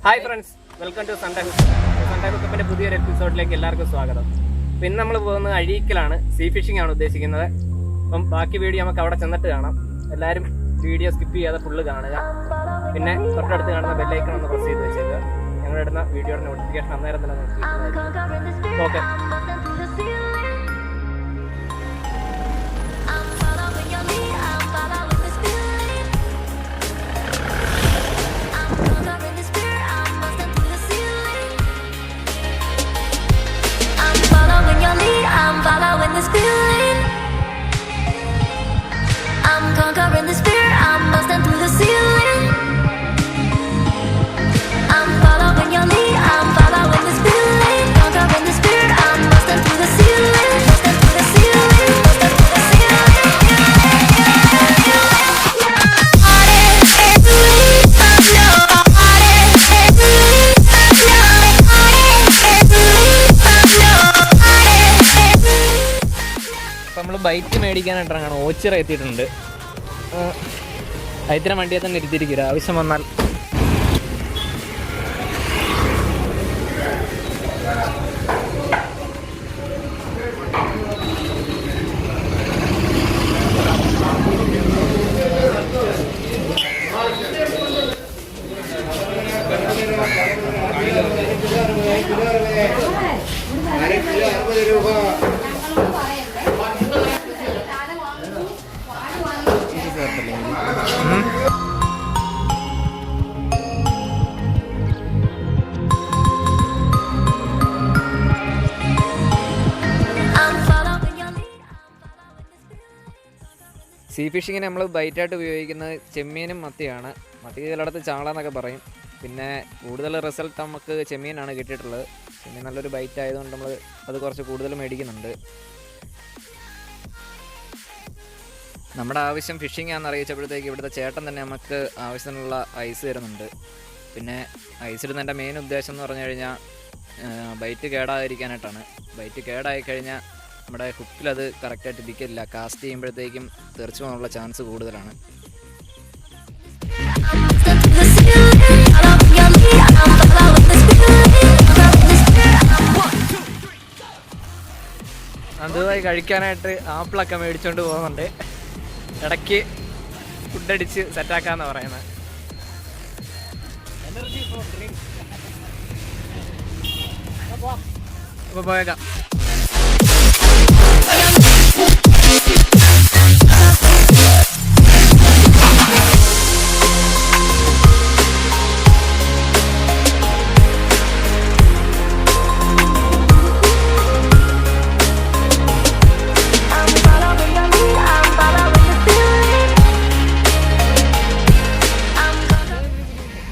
Hi friends, welcome to Sunday ഹുക്കപ്പിൻ്റെ പുതിയൊരു എപ്പിസോഡിലേക്ക് എല്ലാവർക്കും സ്വാഗതം. അപ്പോൾ ഇന്ന് നമ്മൾ പോകുന്നത് അഴീക്കലാണ്. സീ ഫിഷിംഗ് ആണ് ഉദ്ദേശിക്കുന്നത്. അപ്പം ബാക്കി വീഡിയോ നമുക്ക് അവിടെ ചെന്നിട്ട് കാണാം. എല്ലാവരും വീഡിയോ സ്കിപ്പ് ചെയ്യാതെ ഫുള്ള് കാണുക. പിന്നെ തൊട്ടടുത്ത് കാണുന്ന ബെല്ലൈക്കൺ ഒന്ന് പ്രസ് ചെയ്ത് വെച്ചേക്കുക. ഞങ്ങളിടുന്ന വീഡിയോയുടെ നോട്ടിഫിക്കേഷൻ അന്നേരം തന്നെ നോക്കി. Okay. I'm following this feeling. I'm conquering this fear. I'm busting through the ceiling. I'm following your lead. I'm following this feeling. Conquering this fear. I'm busting through the ceiling. Busting through the ceiling. Busting through the ceiling. നമ്മൾ bike മേടിക്കാനായിട്ട് ഇറങ്ങണം. ഓച്ചിറ എത്തിയിട്ടുണ്ട്. അതിന് വണ്ടിയെ തന്നെ ഇരുത്തിയിരിക്കുക. ആവശ്യം വന്നാൽ see ഫിഷിങ്ങിന് നമ്മൾ ബൈറ്റായിട്ട് ഉപയോഗിക്കുന്നത് ചെമ്മീനും മത്തിയാണ്. മത്തി ചിലയിടത്ത് ചാള എന്നൊക്കെ പറയും. പിന്നെ കൂടുതൽ റിസൾട്ട് നമുക്ക് ചെമ്മീനാണ് കിട്ടിയിട്ടുള്ളത്. ചെമ്മീൻ നല്ലൊരു ബൈറ്റ് ആയതുകൊണ്ട് നമ്മൾ അത് കുറച്ച് കൂടുതൽ മേടിക്കുന്നുണ്ട്. നമ്മുടെ ആവശ്യം ഫിഷിംഗ് ആണെന്ന് അറിയിച്ചപ്പോഴത്തേക്ക് ഇവിടുത്തെ ചേട്ടൻ തന്നെ നമുക്ക് ആവശ്യത്തിനുള്ള ഐസ് തരുന്നുണ്ട്. പിന്നെ ഐസ് ഇടുന്നതിൻ്റെ മെയിൻ ഉദ്ദേശം എന്ന് പറഞ്ഞു കഴിഞ്ഞാൽ ബൈറ്റ് കേടാതിരിക്കാനായിട്ടാണ്. ബൈറ്റ് കേടായി കഴിഞ്ഞാൽ നമ്മുടെ ഹുക്കിലത് കറക്റ്റായിട്ട് ഇരിക്കില്ല. കാസ്റ്റ് ചെയ്യുമ്പോഴത്തേക്കും തെറിച്ചു പോകാനുള്ള ചാൻസ് കൂടുതലാണ്. അതുമായി കഴിക്കാനായിട്ട് ആപ്പിളൊക്കെ മേടിച്ചുകൊണ്ട് പോകുന്നുണ്ട്. ഇടയ്ക്ക് ഫുഡടിച്ച് സെറ്റാക്കാന്ന് പറയുന്നത്. അപ്പോൾ പോയേക്കാം.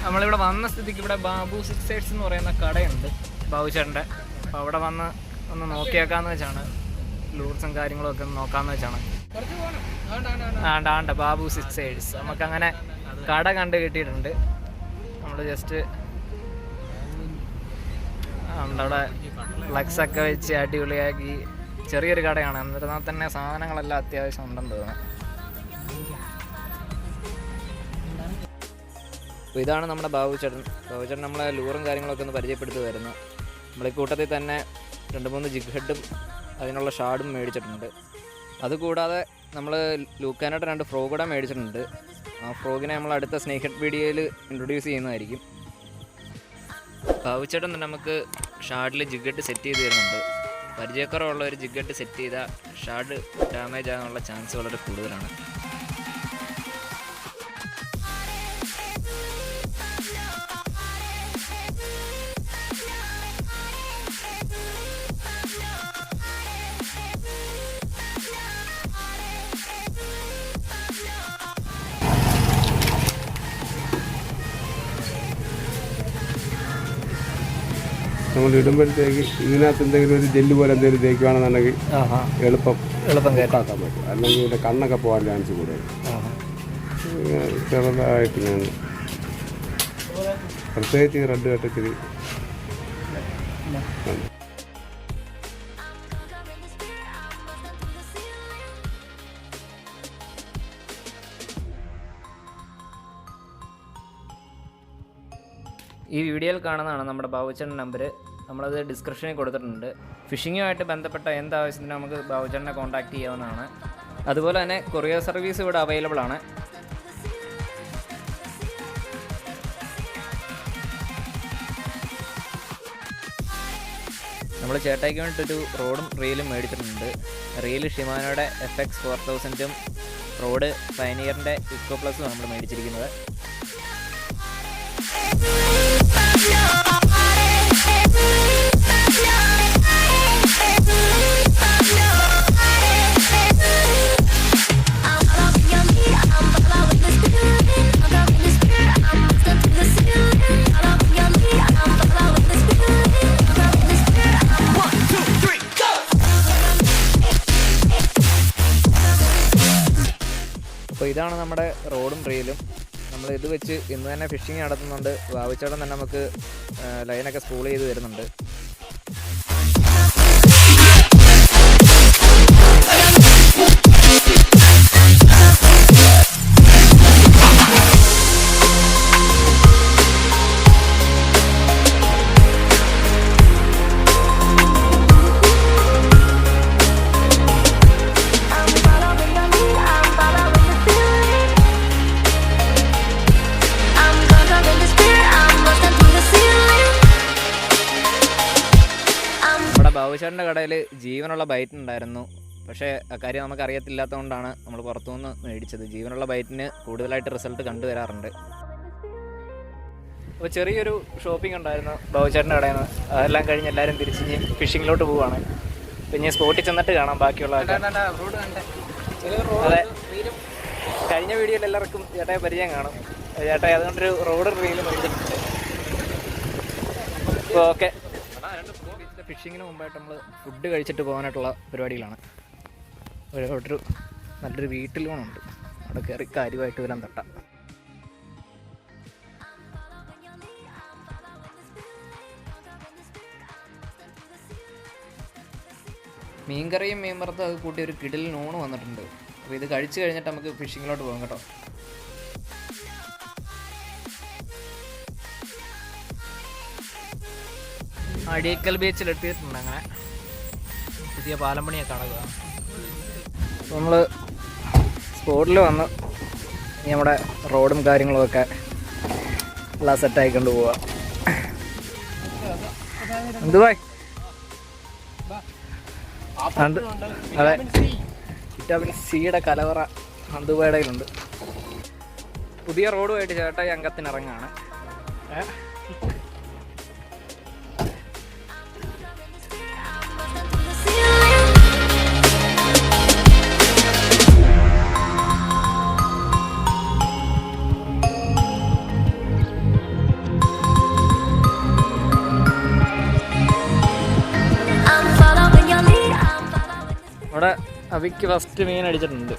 നമ്മളിവിടെ വന്ന സ്ഥിതിക്ക് ഇവിടെ ബാബു സിക്സ് സൈഡ്സ് എന്ന് പറയുന്ന കടയുണ്ട് ബാബു ചേട്ടൻ്റെ. അപ്പോൾ അവിടെ വന്ന് ഒന്ന് നോക്കിയേക്കാന്ന് വെച്ചാണ്. ലൂർസും കാര്യങ്ങളൊക്കെ ഒന്ന് നോക്കാമെന്ന് വെച്ചാണ്. ആണ്ട ബാബു സിക്സ് സൈഡ്സ് നമുക്കങ്ങനെ കട കണ്ട് കിട്ടിയിട്ടുണ്ട്. നമ്മൾ ജസ്റ്റ് അവിടെ ഫ്ലക്സൊക്കെ വെച്ച് അടിപൊളിയാക്കി ചെറിയൊരു കടയാണ്. എന്നിരുന്നാൽ തന്നെ സാധനങ്ങളെല്ലാം അത്യാവശ്യം ഉണ്ടെന്ന് തോന്നുന്നു. അപ്പോൾ ഇതാണ് നമ്മുടെ ബാബു ചേട്ടൻ. നമ്മളെ ലൂറും കാര്യങ്ങളൊക്കെ ഒന്ന് പരിചയപ്പെടുത്തി വരുന്നു. നമ്മൾ ഈ കൂട്ടത്തിൽ തന്നെ 2-3 ജിഗ് ഹെഡും അതിനുള്ള ഷാഡും മേടിച്ചിട്ടുണ്ട്. അതുകൂടാതെ നമ്മൾ ലൂക്കാനായിട്ട് 2 ഫ്രോഗ് കൂടെ മേടിച്ചിട്ടുണ്ട്. ആ ഫ്രോഗിനെ നമ്മൾ അടുത്ത സ്നേക്ക് ഹെഡ് വീഡിയോയിൽ ഇൻട്രൊഡ്യൂസ് ചെയ്യുന്നതായിരിക്കും. ബാബു ചേട്ടൻ തന്നെ നമുക്ക് ഷാഡിൽ ജിഗ് ഹെഡ് സെറ്റ് ചെയ്ത് തരുന്നുണ്ട്. പരിചയക്കുറവുള്ള ഒരു ജിഗ് ഹെഡ് സെറ്റ് ചെയ്താൽ ഷാഡ് ഡാമേജ് ആകാനുള്ള ചാൻസ് വളരെ കൂടുതലാണ്. നമ്മൾ ഇടുമ്പോഴത്തേക്ക് ഇതിനകത്ത് എന്തെങ്കിലും ഒരു ജെല്ല് പോലെ എന്തെങ്കിലും തേക്കുകയാണെന്നുണ്ടെങ്കിൽ എളുപ്പം കേട്ടാക്കാൻ പറ്റും. അല്ലെങ്കിൽ ഇതിൻ്റെ കണ്ണൊക്കെ പോകാൻ ചാൻസ് കൂടുതൽ. ചെറുതായിട്ട് ഞാൻ പ്രത്യേകിച്ച് റെഡ് കട്ടച്ചിരി ഈ വീഡിയോയിൽ കാണുന്നതാണ് നമ്മുടെ ബാബുച്ചേട്ടൻ്റെ നമ്പർ. നമ്മളത് ഡിസ്ക്രിപ്ഷനിൽ കൊടുത്തിട്ടുണ്ട്. ഫിഷിങ്ങുമായിട്ട് ബന്ധപ്പെട്ട എന്താവശ്യത്തിനും നമുക്ക് ബാബുച്ചേട്ടനെ കോൺടാക്റ്റ് ചെയ്യാവുന്നതാണ്. അതുപോലെ തന്നെ കൊറിയർ സർവീസ് ഇവിടെ അവൈലബിൾ ആണ്. നമ്മൾ ചേട്ടായിക്ക് വേണ്ടിയിട്ടൊരു റോഡും റീലും മേടിച്ചിട്ടുണ്ട്. റീല് ഷിമാനോയുടെ FX 4000ഉം റോഡ് പയനിയറിൻ്റെ ഇക്കോ പ്ലസും നമ്മൾ മേടിച്ചിരിക്കുന്നത്. അപ്പോൾ ഇതാണ് നമ്മുടെ റോഡും റീലും. നമ്മൾ ഇത് വെച്ച് ഇന്ന് തന്നെ ഫിഷിങ് നടത്തുന്നുണ്ട്. ബാബുച്ചേട്ടൻ തന്നെ നമുക്ക് ലൈനൊക്കെ സ്പൂൾ ചെയ്ത് തരുന്നുണ്ട്. ബാബുച്ചേട്ടൻ്റെ കടയിൽ ജീവനുള്ള ബൈറ്റ് ഉണ്ടായിരുന്നു. പക്ഷേ അക്കാര്യം നമുക്കറിയത്തില്ലാത്തതുകൊണ്ടാണ് നമ്മൾ പുറത്തുനിന്ന് മേടിച്ചത്. ജീവനുള്ള ബൈറ്റിന് കൂടുതലായിട്ട് റിസൾട്ട് കണ്ടുവരാറുണ്ട്. അപ്പോൾ ചെറിയൊരു ഷോപ്പിംഗ് ഉണ്ടായിരുന്നു ബാബുച്ചേട്ടൻ്റെ കടയിൽ നിന്ന്. അതെല്ലാം കഴിഞ്ഞ് എല്ലാവരും തിരിച്ച് ഫിഷിങ്ങിലോട്ട് പോവുകയാണ്. പിന്നെ സ്പോട്ടിൽ ചെന്നിട്ട് കാണാം ബാക്കിയുള്ള. അതെ, കഴിഞ്ഞ വീഡിയോയിൽ എല്ലാവർക്കും ചേട്ടായി പരിചയം കാണും. ചേട്ടായി അതുകൊണ്ടൊരു റോഡ് റീല് മേടിച്ചിട്ടുണ്ട്. അപ്പോൾ ഓക്കെ, ഫിഷിങ്ങിന് മുമ്പായിട്ട് നമ്മൾ ഫുഡ് കഴിച്ചിട്ട് പോകാനായിട്ടുള്ള പരിപാടികളാണ്. ഒരു നല്ലൊരു വീട്ടിലുമുണ്ട്, അവിടെ കയറി കാര്യമായിട്ട് വരാൻ തട്ട. മീൻകറിയും മീൻ വറുത്തും അത് കൂട്ടി ഒരു കിടിൽ നൂണ് വന്നിട്ടുണ്ട്. അപ്പോൾ ഇത് കഴിച്ച് കഴിഞ്ഞിട്ട് നമുക്ക് ഫിഷിങ്ങിലോട്ട് പോകാം കേട്ടോ. അഴീക്കൽ ബീച്ചിൽ എത്തിയിട്ടുണ്ട്. അങ്ങനെ പുതിയ പാലം പണിയൊക്കെ നടക്കുക. നമ്മൾ സ്പോട്ടിൽ വന്ന് നമ്മുടെ റോഡും കാര്യങ്ങളുമൊക്കെ എല്ലാം സെറ്റായിക്കൊണ്ട് പോവുക. എന്തുവായി? അതെ, വിറ്റാമിൻ സിയുടെ കലവറ അന്തുബായുടെ കയ്യിലുണ്ട്. പുതിയ റോഡുമായിട്ട് ചേട്ടായി അംഗത്തിനിറങ്ങാണ്. അവിടെ അവിക്ക് ഫസ്റ്റ് മീൻ അടിച്ചിട്ടുണ്ട്.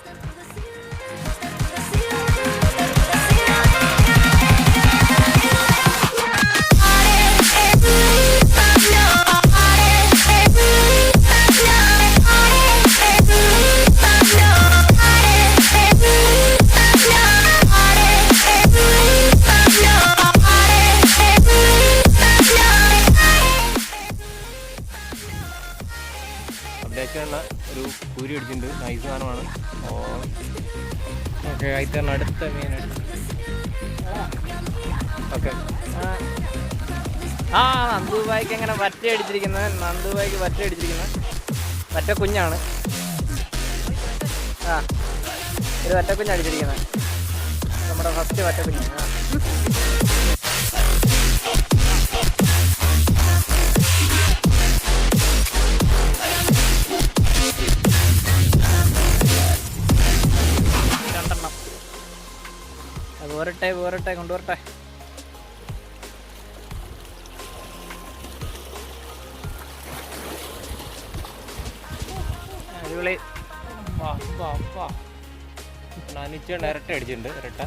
അവിടേക്കുള്ള ഒരു കൂരി അടിച്ചിട്ടുണ്ട്. നൈസ് സാധനമാണ്. ഓക്കെ, ആയിട്ടാണ് അടുത്ത മീൻ. ഓക്കെ, ആ നന്ദുബായിക്ക് എങ്ങനെ വറ്റ അടിച്ചിരിക്കുന്നത്. നന്ദുബായിക്ക് വറ്റ അടിച്ചിരിക്കുന്നത് വറ്റ കുഞ്ഞാണ്. ആ, ഇത് വറ്റ കുഞ്ഞ് അടിച്ചിരിക്കുന്നത് നമ്മുടെ ഫസ്റ്റ് വറ്റ കുഞ്ഞ്. പോരട്ടെ കൊണ്ടുവരട്ടെ. അടിപൊളി. നനിച്ചുകൊണ്ട് ഇരട്ട അടിച്ചിട്ടുണ്ട്. ഇരട്ട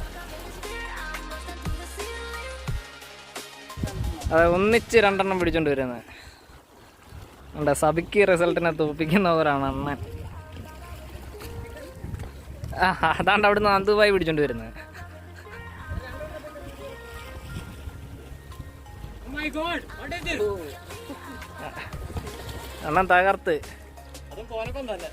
അതെ, ഒന്നിച്ച് രണ്ടെണ്ണം പിടിച്ചോണ്ട് വരുന്നത്. സബിക്ക് റിസൾട്ടിനെ തോപ്പിക്കുന്നവരാണ് അണ്ണൻ. അതാണ്ട് അവിടുന്ന് നന്ദുബായി പിടിച്ചോണ്ട് വരുന്നത്. അണ്ണൻ തകർത്ത്. അതും പോലപ്പം തന്നെ.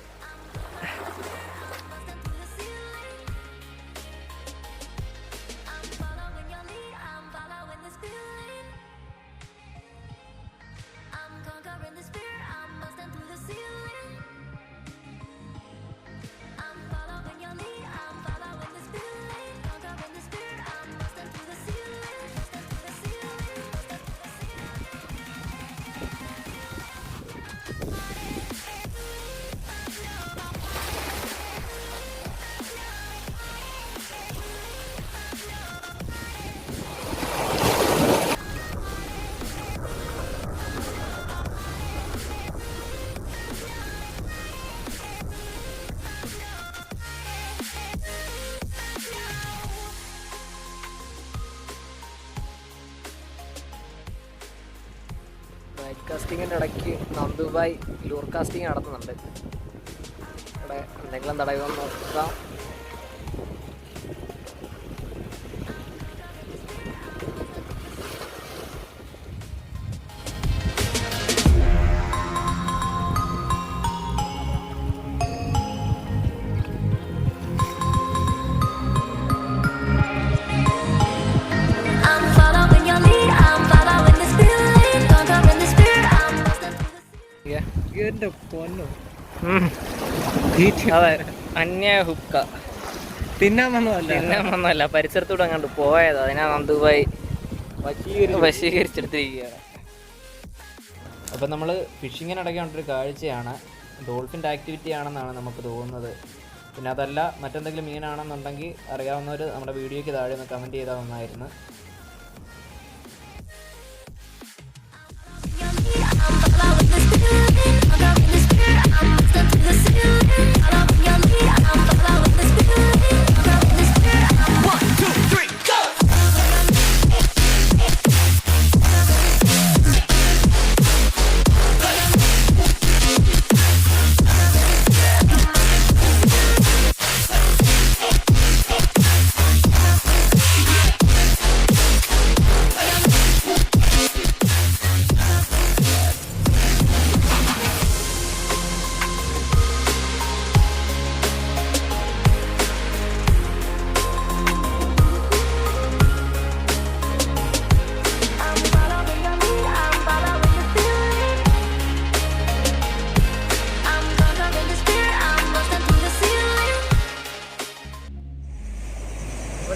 നൈറ്റ് കാസ്റ്റിങ്ങിൻ്റെ ഇടയ്ക്ക് നന്ദുബായ് ലൂർ കാസ്റ്റിംഗ് നടത്തുന്നുണ്ട്. ഇവിടെ എന്തെങ്കിലും തടയുമെന്ന് നോക്കാം. എന്റെ പൊന്നോ, അതെ, അന്യായ ഹുക്ക തിന്നാൻ വന്നതല്ല, പരിസരത്തൂടെ അങ്ങോട്ട് പോയത്. അതിനാ നന്ദുബായി വശീകരിച്ചെടുത്തിരിക്കുകയാണ്. അപ്പം നമ്മൾ ഫിഷിങ്ങിനിടയ്ക്കുണ്ടൊരു കാഴ്ചയാണ്. ഡോൾഫിൻ്റെ ആക്ടിവിറ്റി ആണെന്നാണ് നമുക്ക് തോന്നുന്നത്. പിന്നെ അതല്ല മറ്റെന്തെങ്കിലും മീനാണെന്നുണ്ടെങ്കിൽ അറിയാവുന്നവർ നമ്മുടെ വീഡിയോയ്ക്ക് താഴെ ഒന്ന് കമൻറ്റ് ചെയ്താൽ നന്നായിരുന്നു.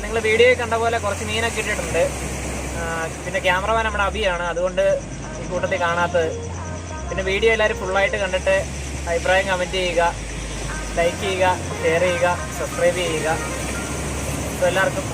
നിങ്ങൾ വീഡിയോ കണ്ട പോലെ കുറച്ച് മീനൊക്കെ ഇട്ടിട്ടുണ്ട്. പിന്നെ ക്യാമറമാൻ നമ്മുടെ അഭിയാണ്, അതുകൊണ്ട് ഈ കൂട്ടത്തിൽ കാണാത്തത്. പിന്നെ വീഡിയോ എല്ലാവരും ഫുള്ളായിട്ട് കണ്ടിട്ട് അഭിപ്രായം കമൻറ്റ് ചെയ്യുക, ലൈക്ക് ചെയ്യുക, ഷെയർ ചെയ്യുക, സബ്സ്ക്രൈബ് ചെയ്യുക. അപ്പോൾ എല്ലാവർക്കും